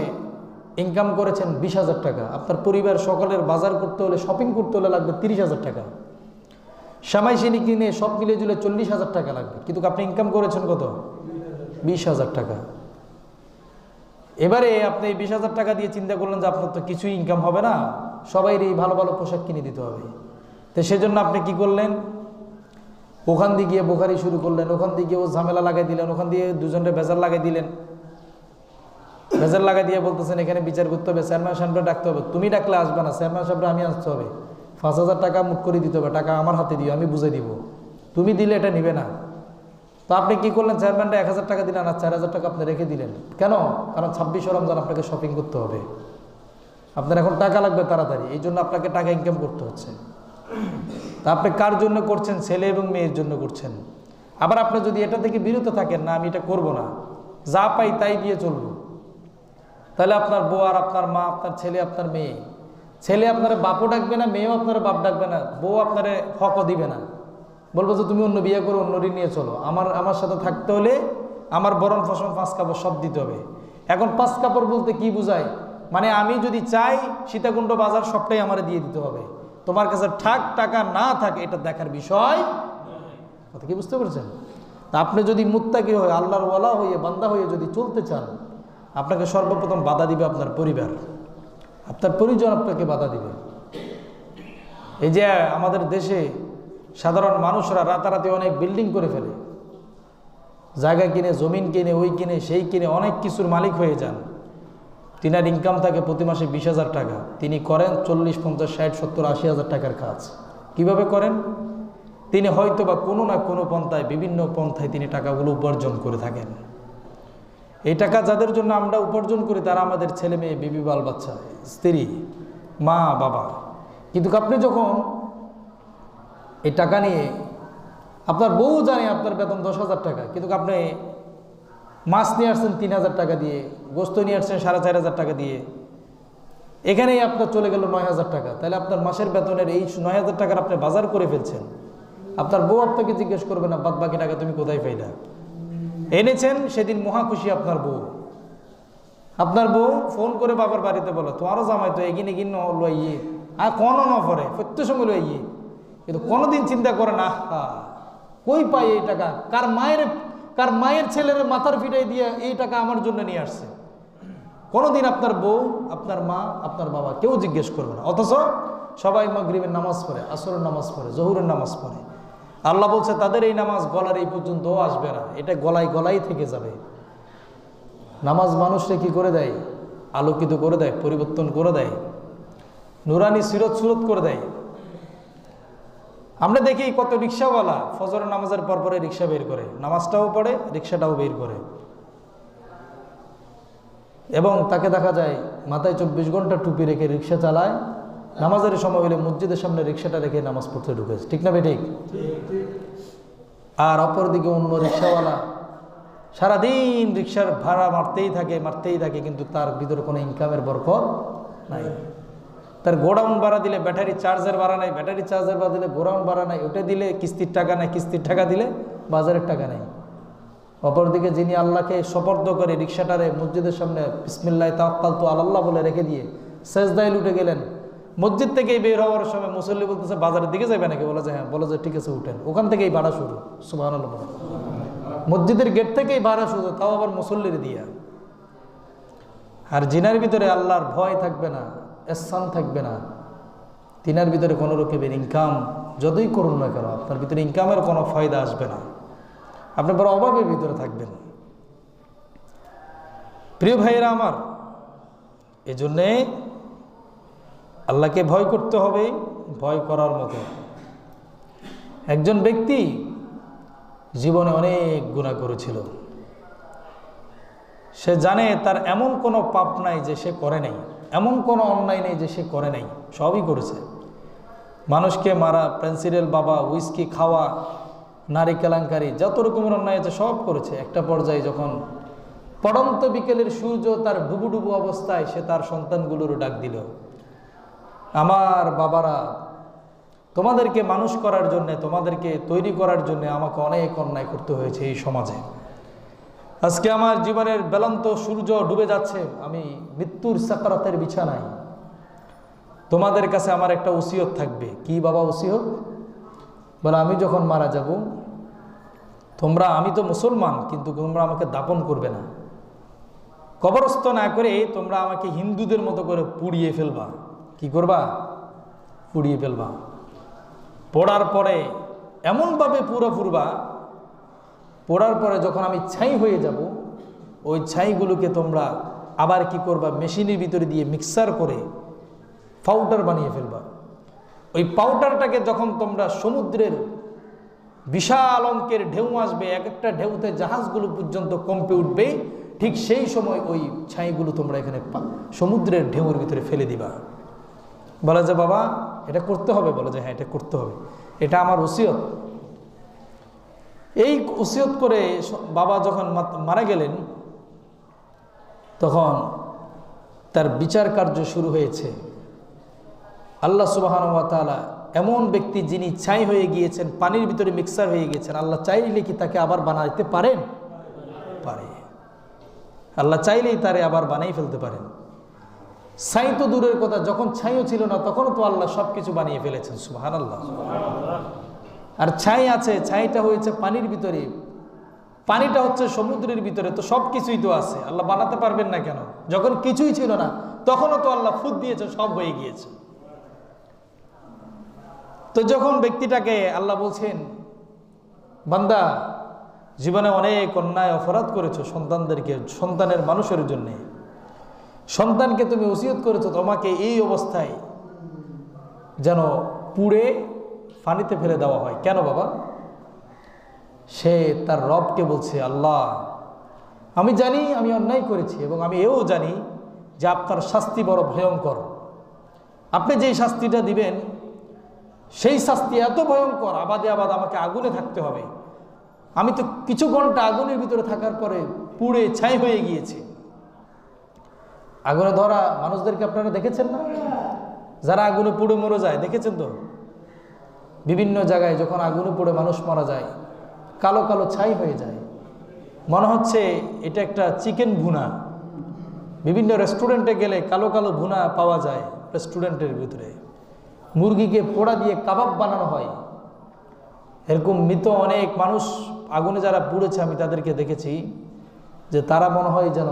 ইনকাম করেছেন 20,000 টাকা, আপনার পরিবার সকলের বাজার করতে হলে, শপিং করতে হলে লাগবে 30,000 টাকা, সামাই সিনি কিনে সব মিলে জুলে 40,000 টাকা লাগবে, কিন্তু আপনি ইনকাম করেছেন কত? 20,000 টাকা। এবারে আপনি এই 20,000 টাকা দিয়ে চিন্তা করলেন যে আপনার তো কিছুই ইনকাম হবে না, সবাইরই ভালো ভালো পোশাক কিনে দিতে হবে। তো সেজন্য আপনি কি করলেন? ওখান দিয়ে গিয়ে বোখারি শুরু করলেন, ওখান দিয়ে গিয়ে ও ঝামেলা লাগাই দিলেন, ওখান দিয়ে দুজনের বেজার লাগাই দিলেন, বেজার লাগাই দিয়ে বলতেছেন এখানে বিচার করতে হবে, চেয়ারম্যান সাহেবরা ডাকতে হবে। তুমি ডাকলে আসবে না, চেয়ারম্যান সাহেবরা আমি আসতে হবে, 5,000 টাকা মুখ করে দিতে হবে, টাকা আমার হাতে দিও, আমি বুঝে দিব, তুমি দিলে এটা নিবে না। তো আপনি কি করলেন? চেয়ারম্যানটা 1,000 টাকা দিলেন আর 4,000 টাকা আপনি রেখে দিলেন। কেন? কারণ 26 রমজান আপনাকে শপিং করতে হবে, আপনার এখন টাকা লাগবে তাড়াতাড়ি, এই জন্য আপনাকে টাকা ইনকাম করতে হচ্ছে। তা আপনি কার জন্য করছেন? ছেলে এবং মেয়ের জন্য করছেন। আবার আপনি যদি এটা থেকে বিরত থাকেন, না আমি এটা করব না, যা পাই তাই দিয়ে চলবো, তাহলে আপনার বউ আর আপনার মা, আপনার ছেলে, আপনার মেয়ে, ছেলে আপনার বাপও ডাকবে না, মেয়েও আপনার বাপ ডাকবে না, বউ আপনার হকও দিবে না, বলবো যে তুমি অন্য বিয়ে করে অন্যরি নিয়ে চলো, আমার সাথে থাকতে হলে আমার বরণ ফসল 5 কাপড় সব দিতে হবে। এখন 5 কাপড় বলতে কি বোঝায়? মানে আমি যদি চাই সীতাকুণ্ড বাজার সবটাই আমার দিয়ে দিতে হবে, তোমার কাছে ঠাক টাকা না থাকে এটা দেখার বিষয়। কথা কি বুঝতে পারছেন? তা আপনি যদি মুত্তাকি হয়ে, আল্লাহর ওয়ালা হয়ে, বান্দা হয়ে যদি চলতে চান, আপনাকে সর্বপ্রথম বাধা দিবে আপনার পরিবার, আপনার পরিজন আপনাকে বাধা দিবে। এই যে আমাদের দেশে সাধারণ মানুষরা রাতারাতি অনেক বিল্ডিং করে ফেলে, জায়গা কিনে, জমিন কিনে, ওই কিনে, সেই কিনে, অনেক কিছুর মালিক হয়ে যান। তিনার ইনকাম থাকে প্রতি মাসে 20,000 টাকা, তিনি করেন 40, 50, 60, 70, 80,000 টাকার কাজ। কিভাবে করেন? তিনি হয়তো বা কোনো না কোনো পন্থায়, বিভিন্ন পন্থায় তিনি টাকাগুলো উপার্জন করে থাকেন। এই টাকা যাদের জন্য আমরা উপার্জন করি তারা আমাদের ছেলে মেয়ে, বিবি, বাল বাচ্চা, স্ত্রী, মা, বাবা। কিন্তু আপনি যখন এই টাকা নিয়ে, আপনার বউ জানে আপনার বেতন 10,000 টাকা, কিন্তু আপনি মাছ নিয়ে আসছেন 3,000 টাকা দিয়ে, গোস্ত নিয়ে আসছেন 4,500 টাকা দিয়ে, এখানেই আপনার চলে গেল 9,000 টাকা। তাহলে আপনার মাসের বেতনের এই 9,000 টাকার আপনি বাজার করে ফেলছেন। আপনার বউ আপনাকে জিজ্ঞেস করবে না বাদ বাকি টাকা তুমি কোথায় পাইলা? এনেছেন সেদিন মহা খুশি আপনার বউ। আপনার বউ ফোন করে বাবার বাড়িতে বলো তোমারও জামাই তো এগিন এগিন লইয়ে, আর কোনো ন পরে প্রত্যেক সময় লইয়ে, কিন্তু কোনোদিন চিন্তা করে না কই পাই এই টাকা, কার মায়ের ছেলের মাথার ফিটাই দিয়ে এই টাকা আমার জন্য নিয়ে আসছে। কোনোদিন আপনার বউ, আপনার মা, আপনার বাবা কেউ জিজ্ঞেস করবে না, অথচ সবাই মাগরিবের নামাজ পড়ে, আসরের নামাজ পড়ে, জহুরের নামাজ পড়ে। আল্লাহ বলছে তাদের এই নামাজ গলার এই পর্যন্ত আসবে না, এটা গলায় গলায় থেকে যাবে। নামাজ মানুষকে কি করে দেয়? আলোকিত করে দেয়, পরিবর্তন করে দেয়, নুরানি সিরত সুরত করে দেয়। আমরা দেখি কত রিক্সাওয়ালা ফজরের নামাজের পরে রিক্সা বের করে, নামাজটাও পড়ে, রিক্সাটাও বের করে, এবং তাকে দেখা যায় মাথায় 24 ঘন্টা টুপি রেখে রিক্সা চালায়, নামাজের সময় হলে মসজিদের সামনে রিক্সাটা রেখে নামাজ পড়তে ঢুকেছে। ঠিক না বেঠিক? আর অপরদিকে অন্য রিক্সাওয়ালা সারাদিন রিক্সার ভাড়া মারতেই থাকে, কিন্তু তার ভিতরে কোনো ইনকামের বরকত নাই। তার গোডাউন ভাড়া দিলে ব্যাটারি চার্জের ভাড়া নাই, ব্যাটারি চার্জের ভাড়া দিলে গোডাউন ভাড়া নাই, ওটা দিলে কিস্তির টাকা নাই, কিস্তির টাকা দিলে বাজারের টাকা নেই। অপরদিকে যিনি আল্লাহকে সপর্দ করে রিক্সাটারে মসজিদের সামনে বিসমিল্লাহ তাওয়াক্কালতু আলাল্লাহ বলে রেখে দিয়ে সেজদায় লুটে গেলেন, মসজিদ থেকেই বের হওয়ার সময় মুসল্লি বলতেছে বাজারের দিকে যাবে নাকি? বলে যে হ্যাঁ, বলে যে ঠিক আছে উঠেন, ওখান থেকেই ভাড়া শুরু। সুবহানাল্লাহ। মসজিদের গেট থেকেই ভাড়া শুধু, তাও আবার মুসল্লির দিয়া। আর জিনার ভিতরে আল্লাহর ভয় থাকবে না, এহসান থাকবে না, তিনার ভিতরে কোনো রকমের ইনকাম যতই করুন না কেন আপনার ভিতরে ইনকামের কোনো ফায়দা আসবে না, আপনি বড় অভাবের ভিতরে থাকবেন। প্রিয় ভাইয়েরা আমার, এজন্যে আল্লাহকে ভয় করতে হবে, ভয় করার মতো। একজন ব্যক্তি জীবনে অনেক গুনাহ করেছিল, সে জানে তার এমন কোনো পাপ নাই যে সে করে নাই, এমন কোনো অন্যায় নেই যে সে করে নাই, সবই করেছে। মানুষকে মারা, পেন্সিলের বাবা, উইস্কি খাওয়া, নারী কেলেঙ্কারি, যত রকমের অন্যায় আছে সব করেছে। একটা পর্যায়ে যখন পড়ন্ত বিকেলের সূর্য তার ডুবু ডুবু অবস্থায় সে তার সন্তানগুলোর ডাক দিল, আমার বাবারা, তোমাদেরকে মানুষ করার জন্যে, তোমাদেরকে তৈরি করার জন্যে আমাকে অনেক অন্যায় করতে হয়েছে এই সমাজে। আজকে আমার জীবনের বেলান্ত সূর্য ডুবে যাচ্ছে, আমি মৃত্যুর সাকরাতের বিছানায়। তোমাদের কাছে আমার একটা ওসিয়ত থাকবে। কি বাবা ওসিয়ত? বলে আমি যখন মারা যাব, তোমরা, আমি তো মুসলমান, কিন্তু তোমরা আমাকে দাপন করবে না, কবরস্থ না করে তোমরা আমাকে হিন্দুদের মতো করে পুড়িয়ে ফেলবা। কি করবা? পুড়িয়ে ফেলবা। পোড়ার পরে এমনভাবে পুরবা, পোড়ার পরে যখন আমি ছাই হয়ে যাব, ওই ছাইগুলোকে তোমরা আবার কি করবা? মেশিনের ভিতরে দিয়ে মিক্সার করে পাউডার বানিয়ে ফেলবা। ওই পাউডারটাকে যখন তোমরা সমুদ্রের বিশাল অঙ্কের ঢেউ আসবে, এক একটা ঢেউতে জাহাজগুলো পর্যন্ত কম্পে উঠবে, ঠিক সেই সময় ওই ছাইগুলো তোমরা এখানে সমুদ্রের ঢেউয়ের ভিতরে ফেলে দিবা। বলে যে বাবা এটা করতে হবে? বলে যে হ্যাঁ, এটা করতে হবে, এটা আমার ওসিয়ত। এই ওসিয়ত করে বাবা যখন মারা গেলেন, তখন তার বিচার কার্য শুরু হয়েছে। আল্লাহ সুবহানাহু ওয়া তাআলা এমন ব্যক্তি যিনি ছাই হয়ে গিয়েছেন, পানির ভিতরে মিক্সার হয়ে গিয়েছেন, আল্লাহ চাইলে কি তাকে আবার বানাইতে পারেন? পারে। আল্লাহ চাইলেই তারে আবার বানাই ফেলতে পারেন। ছাই তো দূরের কথা, যখন ছাইও ছিল না তখনও তো আল্লাহ সব কিছু বানিয়ে ফেলেছেন। সুবহানাল্লাহ। আর ছাই আছে, ছাইটা হয়েছে পানির ভিতরে, পানিটা হচ্ছে সমুদ্রের ভিতরে, তো সব কিছুই তো আছে, আল্লাহ বানাতে পারবেন না কেন? যখন কিছুই ছিল না তখনও তো আল্লাহ ফুদ দিয়েছে, সব হয়ে গিয়েছে। তো যখন ব্যক্তিটাকে আল্লাহ বলছেন, বান্দা জীবনে অনেক অন্যায় অপরাধ করেছো, সন্তানের মানুষের জন্য, সন্তানকে তুমি ওসিয়ত করেছো তোমাকে এই অবস্থায় যেন পুড়ে পানিতে ফেলে দেওয়া হয়। কেন বাবা? সে তার রবকে বলছে, আল্লাহ আমি জানি আমি অন্যায় করেছি, এবং আমি এও জানি যে আপনার শাস্তি বড় ভয়ঙ্কর। আপনি যেই শাস্তিটা দিবেন সেই শাস্তি এত ভয়ঙ্কর, আবাদে আবাদ আমাকে আগুনে থাকতে হবে। আমি তো কিছু ঘন্টা আগুনের ভিতরে থাকার পরে পুড়ে ছাই হয়ে গিয়েছি। আগুনে ধরা মানুষদেরকে আপনারা দেখেছেন না? যারা আগুনে পুড়ে মরে যায়, দেখেছেন তো? বিভিন্ন জায়গায় যখন আগুনে পুড়ে মানুষ মারা যায়, কালো কালো ছাই হয়ে যায়, মনে হচ্ছে এটা একটা চিকেন ভুনা। বিভিন্ন রেস্টুরেন্টে গেলে কালো কালো ভুনা পাওয়া যায় রেস্টুরেন্টের ভিতরে, মুরগিকে পোড়া দিয়ে কাবাব বানানো হয়। এরকম মৃত অনেক মানুষ আগুনে যারা পুড়েছে, আমি তাদেরকে দেখেছি যে তারা মনে হয় যেন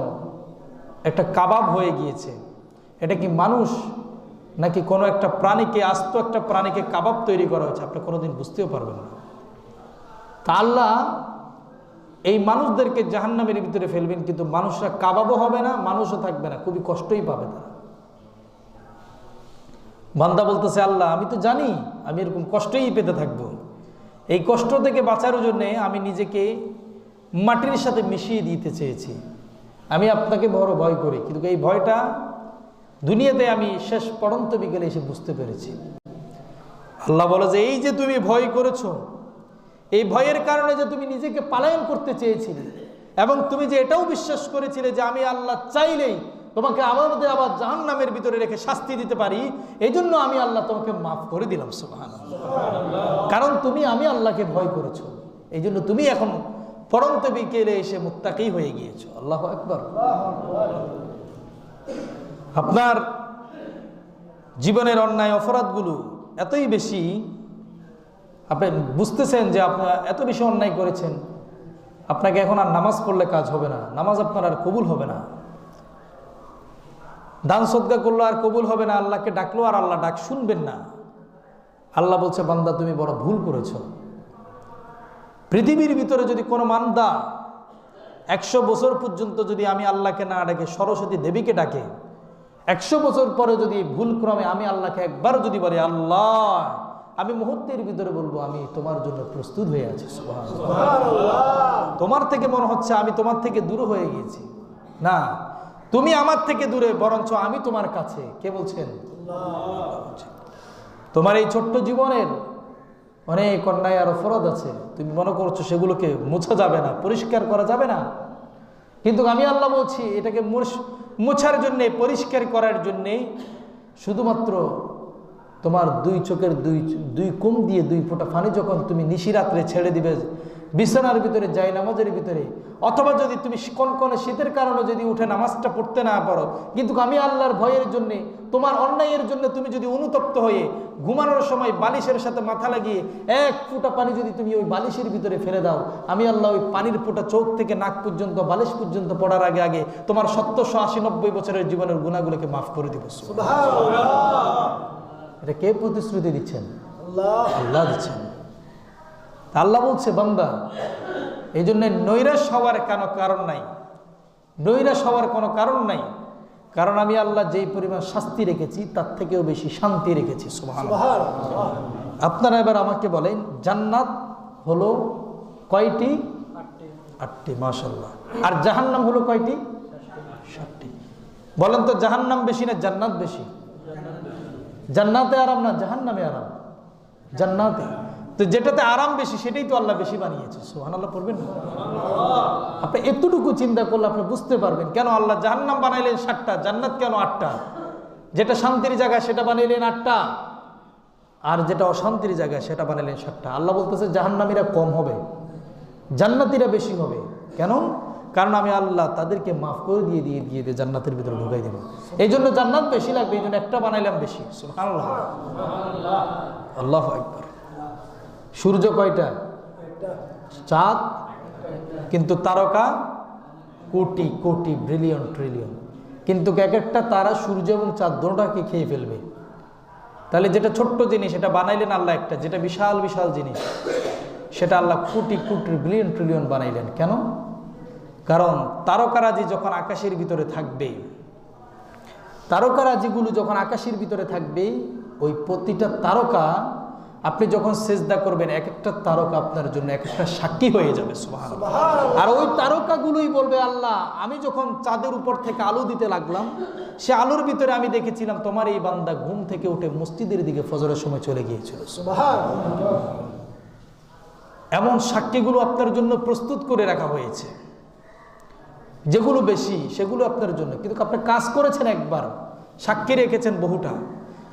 একটা কাবাব হয়ে গিয়েছে। এটা কি মানুষ নাকি কোনো একটা প্রাণীকে, আস্ত একটা প্রাণীকে কাবাব তৈরি করা হয়েছে? আপনি কোনোদিন বুঝতেও পারবেন না। তা আল্লাহ এই মানুষদেরকে জাহান্নামের ভিতরে ফেলবেন, কিন্তু মানুষরা কাবাবও হবে না, মানুষও থাকবে না, খুবই কষ্টই পাবে তারা। বান্দা বলতেছে, আল্লাহ আমি তো জানি আমি এরকম কষ্টই পেতে থাকবো, এই কষ্ট থেকে বাঁচার জন্যে আমি নিজেকে মাটির সাথে মিশিয়ে দিতে চেয়েছি। আমি আপনাকে বড় ভয় করি, কিন্তু এই ভয়টা দুনিয়াতে আমি শেষ পড়ন্ত বিকেলে এসে বুঝতে পেরেছি। আল্লাহ বলে যে এই যে তুমি ভয় করেছো, এই ভয়ের কারণে যে তুমি নিজেকে পালায়ন করতে চেয়েছিলে, এবং তুমি যে এটাও বিশ্বাস করেছিলে যে আমি আল্লাহ চাইলেই তোমাকে আবার জাহান্নামের ভিতরে রেখে শাস্তি দিতে পারি, এই জন্য আমি আল্লাহ তোমাকে মাফ করে দিলাম। সুবহানাল্লাহ। কারণ তুমি আমি আল্লাহকে ভয় করেছো, এই জন্য তুমি এখন পড়ন্ত বিকেলে এসে মুত্তাকি হয়ে গিয়েছো। আল্লাহু আকবার। আপনার জীবনের অন্যায় অপরাধগুলো এতই বেশি, আপনি বুঝতেছেন যে আপনার এত বেশি অন্যায় করেছেন, আপনাকে এখন আর নামাজ পড়লে কাজ হবে না, নামাজ আপনার আর কবুল হবে না, দান সদকা করলো আর কবুল হবে না, আল্লাহকে ডাকলো আর আল্লাহ ডাক শুনবেন না। আল্লাহ বলছে, বান্দা তুমি বড় ভুল করেছো। পৃথিবীর ভিতরে যদি কোনো বান্দা 100 বছর পর্যন্ত যদি আমি আল্লাহকে না ডাকে, সরস্বতী দেবীকে ডাকে, 100 বছর পরে যদি ভুল ক্রমে আমি আল্লাহকে একবার যদি বলি আল্লাহ, আমি মুহূর্তের ভিতরে বলবো আমি তোমার জন্য প্রস্তুত হয়ে আছি। সুবহানাল্লাহ। তোমার থেকে মনে হচ্ছে আমি তোমার থেকে দূরে হয়ে গেছি, না, তুমি আমার থেকে দূরে, বরঞ্চ আমি তোমার কাছে। কে বলছেন? তোমার এই ছোট্ট জীবনের অনেক অন্যায় আর অপরাধ আছে, তুমি মনে করছো সেগুলোকে মোছা যাবে না, পরিষ্কার করা যাবে না, কিন্তু আমি আল্লাহ বলছি এটাকে মোছার জন্যে, পরিষ্কার করার জন্যেই শুধুমাত্র তোমার 2 চোখের দুই কোণ দিয়ে 2 ফোঁটা পানি যখন তুমি নিশিরাত্রে ছেড়ে দিবে বিছানার ভিতরে, যাই নামাজের ভিতরে, অথবা যদি তুমি কনকনে শীতের কারণে যদি উঠে নামাজটা পড়তে না পারো, কিন্তু আমি আল্লাহর ভয়ের জন্যে, তোমার অন্যায়ের জন্য তুমি যদি অনুতপ্ত হয়ে ঘুমানোর সময় বালিশের সাথে মাথা লাগিয়ে 1 ফোঁটা পানি যদি তুমি ওই বালিশের ভিতরে ফেলে দাও, আমি আল্লাহ ওই পানির ফোঁটা চোখ থেকে নাক পর্যন্ত, বালিশ পর্যন্ত পড়ার আগে আগে তোমার 70-80-90 বছরের জীবনের গুনাহগুলোকে মাফ করে দিব। সুবহানাল্লাহ। এটা কে প্রতিশ্রুতি দিচ্ছেন? আল্লাহ দিচ্ছেন। আল্লাহ বলছে, বান্দা এই জন্য নৈরাশ হওয়ার কোনো কারণ নাই, নৈরাশ হওয়ার কোনো কারণ নাই, কারণ আমি আল্লাহ যেই পরিমাণ শাস্তি রেখেছি তার থেকেও বেশি শান্তি রেখেছি। সুবহানাল্লাহ। আপনারা এবার আমাকে বলেন, জান্নাত হলো কয়টি? 8টি। মাশাআল্লাহ। আর জাহান্নাম হলো কয়টি? 7টি। বলেন তো, জাহান্নাম বেশি না জান্নাত বেশি? জান্নাতে আরাম না জাহান্নামে আরাম? জান্নাতে। তো যেটাতে আরাম বেশি সেটাই তো আল্লাহ বেশি বানিয়েছে। সুবহানাল্লাহ পড়বেন না? আপনি এতটুকু চিন্তা করলে আপনি বুঝতে পারবেন কেন আল্লাহ জাহান্নাম বানাইলেন 7টা, জান্নাত কেন 8টা। যেটা শান্তির জায়গা সেটা বানাইলেন 8টা, আর যেটা অশান্তির জায়গা সেটা বানাইলেন 7টা। আল্লাহ বলতেছে জাহান্নামীরা কম হবে, জান্নাতীরা বেশি হবে। কেন? কারণ আমি আল্লাহ তাদেরকে মাফ করে দিয়ে জান্নাতের ভিতরে ঢুকাই দেব। এই জন্য জান্নাত বেশি লাগবে, এই জন্য একটা বানাইলাম বেশি। সুবহানাল্লাহ। আল্লাহু আকবার। সূর্য কয়টা? চাঁদ, কিন্তু তারকা কোটি কোটি, বিলিয়ন ট্রিলিয়ন, কিন্তু এক একটা তারা সূর্য এবং চাঁদ দুটোটাকে খেয়ে ফেলবে। তাহলে যেটা ছোট্ট জিনিস সেটা বানাইলেন আল্লাহ একটা, যেটা বিশাল বিশাল জিনিস সেটা আল্লাহ কোটি কোটি, বিলিয়ন ট্রিলিয়ন বানাইলেন। কেন? কারণ তারকারাজি যখন আকাশের ভিতরে থাকবে, তারকারাজিগুলো যখন আকাশের ভিতরে থাকবে, ওই প্রতিটা তারকা আপনি যখন সেজদা করবেন, এক একটা তারকা আপনার জন্য এক একটা সাক্ষী হয়ে যাবে। সুবহানাল্লাহ। আর ওই তারকাগুলোই বলবে, আল্লাহ আমি যখন চাঁদের উপর থেকে আলো দিতে লাগলাম, সে আলোর ভিতরে আমি দেখেছিলাম তোমার এই বান্দা ঘুম থেকে উঠে মসজিদের দিকে ফজরের সময় চলে গিয়েছিল। সুবহানাল্লাহ। এমন সাক্ষীগুলো আপনার জন্য প্রস্তুত করে রাখা হয়েছে, যেগুলো বেশি সেগুলো আপনার জন্য, কিন্তু আপনি কাজ করেছেন একবার, সাক্ষী রেখেছেন বহুটা।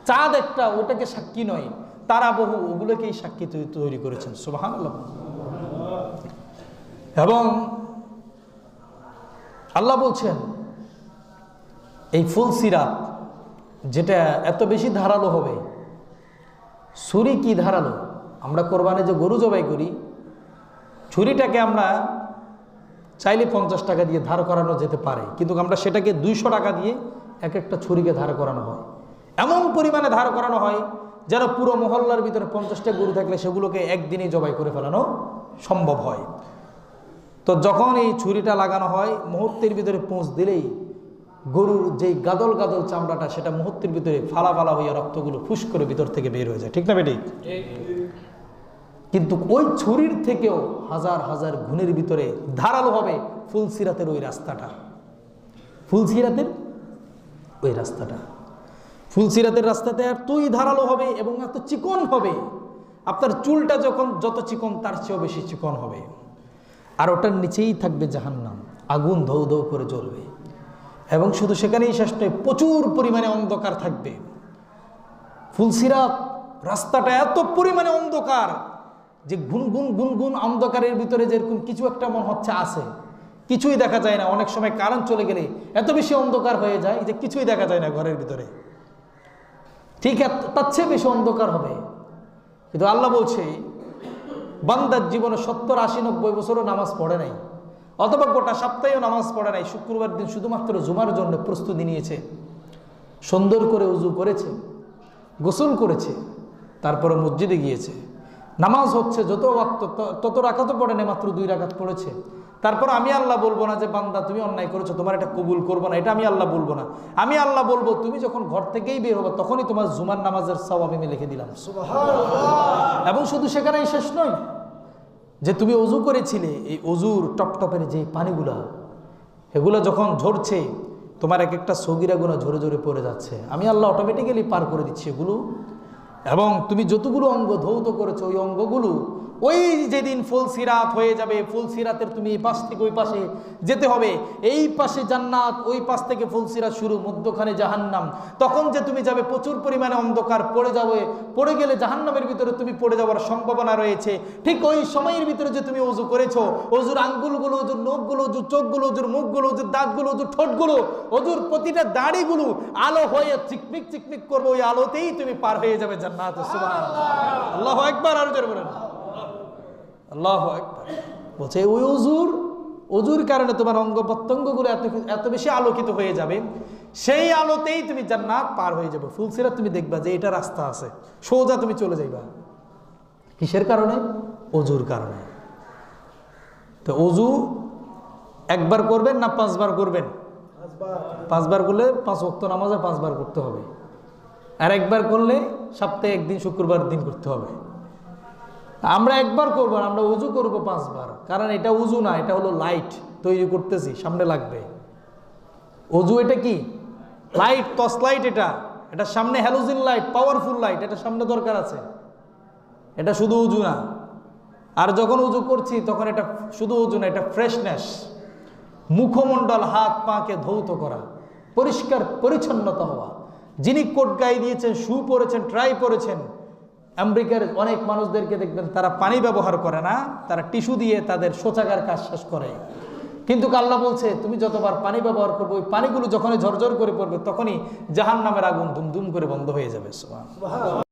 চাঁদ একটা, ওটাকে সাক্ষী নয়, তারা বহু, ওগুলোকেই সাক্ষী তৈরি করেছেন। সুবহানাল্লাহ। এবং আল্লাহ বলছেন এই ফুলসিরাত যেটা এত বেশি ধারালো হবে, ছুরি কি ধারালো। আমরা কোরবানে যে গরু জবাই করি, ছুরিটাকে আমরা চাইলে 50 টাকা দিয়ে ধার করানো যেতে পারে, কিন্তু আমরা সেটাকে 200 টাকা দিয়ে এক একটা ছুরিকে ধার করানো হয়। এমন পরিমাণে ধার করানো হয় যেন পুরো মহল্লার ভিতরে 50টা গরু থাকলে সেগুলোকে একদিনেই জবাই করে ফেলানো সম্ভব হয়। তো যখন এই ছুরিটা লাগানো হয়, মুহূর্তের ভিতরে পৌঁছ দিলেই গরুর যেই গাদল গাদল চামড়াটা সেটা মুহূর্তের ভিতরে ফালা ফালা হইয়া রক্তগুলো ফুস করে ভিতর থেকে বের হয়ে যায়। ঠিক না বেটি? কিন্তু ওই ছুরির থেকেও হাজার হাজার গুণের ভিতরে ধারালো হবে ফুলসিরাতের ওই রাস্তাটা। ফুলসিরাতের ওই রাস্তাটা, ফুলসিরাতের রাস্তাতে এতই ধারালো হবে এবং এত চিকন হবে, আপনার চুলটা যখন যত চিকন তার চেয়েও বেশি চিকন হবে। আর ওটার নিচেই থাকবে জাহান্নাম, আগুন ধৌ ধৌ করে জ্বলবে। এবং শুধু সেখানেই শেষ নয়, প্রচুর পরিমাণে অন্ধকার থাকবে। ফুলসিরাত রাস্তাটা এত পরিমাণে অন্ধকার যে গুনগুন গুনগুন অন্ধকারের ভিতরে যেরকম কিছু একটা মনে হচ্ছে আছে, কিছুই দেখা যায় না। অনেক সময় কারেন্ট চলে গেলে এত বেশি অন্ধকার হয়ে যায় যে কিছুই দেখা যায় না ঘরের ভিতরে, ঠিক তার চেয়ে বেশি অন্ধকার হবে। কিন্তু আল্লাহ বলছে বান্দার জীবনে 70, 80, 90 বছরও নামাজ পড়ে নাই, অথবা গোটা সপ্তাহেও নামাজ পড়ে নাই, শুক্রবার দিন শুধুমাত্র জুমার জন্য প্রস্তুতি নিয়েছে, সুন্দর করে উজু করেছে, গোসল করেছে, তারপরে মসজিদে গিয়েছে, নামাজ হচ্ছে যত ওয়াক্ত তত রাকাতও পড়ে না, মাত্র 2 রাকাত পড়েছে। তারপর আমি আল্লাহ বলবো না যে বান্দা তুমি অন্যায় করেছো, তোমার এটা কবুল করবো না, এটা আমি আল্লাহ বলবো না। আমি আল্লাহ বলবো তুমি যখন ঘর থেকেই বের হবো তখনই তোমার জুমার নামাজের সওয়াব আমি লিখে দিলাম। এবং শুধু সেখানেই শেষ নয়, যে তুমি অজু করেছিলে, এই অজুর টপটপের যে পানিগুলা, এগুলো যখন ঝরছে তোমার এক একটা সগীরা গুনাহ ঝরে ঝরে পড়ে যাচ্ছে, আমি আল্লাহ অটোমেটিক্যালি পার করে দিচ্ছি এগুলো। এবং তুমি যতগুলো অঙ্গ ধৌত করেছো ওই অঙ্গগুলো ওই যেদিন ফুল সিরাত হয়ে যাবে, ফুল সিরাতের তুমি এই পাশ থেকে ওই পাশে যেতে হবে, এই পাশে জান্নাত, ওই পাশ থেকে ফুল সিরাত শুরু, মধ্যখানে জাহান্নাম। তখন যে তুমি যাবে প্রচুর পরিমাণে অন্ধকার, পড়ে যাবে, পড়ে গেলে জাহান্নামের ভিতরে তুমি পড়ে যাওয়ার সম্ভাবনা রয়েছে। ঠিক ওই সময়ের ভিতরে যে তুমি ওযু করেছো, ওযুর আঙ্গুলগুলো, ওযুর নখগুলো, ওযুর চোখগুলো, ওযুর মুখগুলো, ওযুর দাঁতগুলো, ওযুর ঠোঁটগুলো, ওযুর প্রতিটা দাড়িগুলো আলো হয়ে চিকমিক চিকমিক করবে, ওই আলোতেই তুমি পার হয়ে যাবে জান্নাতে। সুবহানাল্লাহ, আল্লাহু আকবার, আরো জোরে বলেন আল্লাহু আকবার। বলছে ওই অজুর কারণে তোমার অঙ্গ প্রত্যঙ্গগুলো এত বেশি আলোকিত হয়ে যাবে, সেই আলোতেই তুমি জান্নাত পার হয়ে যাবে। ফুলসিরাত তুমি দেখবা যে এটা রাস্তা আছে, সোজা তুমি চলে যাইবা। কিসের কারণে? অজুর কারণে। তো অজু একবার করবেন না 5 বার করবেন? 5 বার করলে 5 ওয়াক্ত নামাজে 5 বার করতে হবে, আর একবার করলে সপ্তাহে একদিন শুক্রবার দিন করতে হবে। আমরা একবার করবো, আমরা উজু করব 5 বার, কারণ এটা উজু না, এটা হলো লাইট তৈরি করতেছি, সামনে লাগবে। উজু এটা কি? Light, torch light. এটা সামনে হ্যালোজিন লাইট, পাওয়ারফুল লাইট, এটা সামনে দরকার আছে। এটা শুধু উজু না। আর যখন উজু করছি তখন এটা শুধু উজু না, এটা ফ্রেশনেস, মুখমণ্ডল, হাত পাকে ধৌত করা, পরিষ্কার পরিচ্ছন্নতা হওয়া। যিনি কোট গায়ে দিয়েছেন, শু পরেছেন, ট্রাই পরেছেন, আমেরিকার অনেক মানুষদেরকে দেখবেন তারা পানি ব্যবহার করে না, তারা টিস্যু দিয়ে তাদের শৌচাগার কাজ শেষ করে। কিন্তু আল্লাহ বলছে তুমি যতবার পানি ব্যবহার করবে, ওই পানিগুলো যখনই ঝরঝর করে পড়বে তখনই জাহান্নামের আগুন দুমদুম করে বন্ধ হয়ে যাবে। সুবহানাল্লাহ।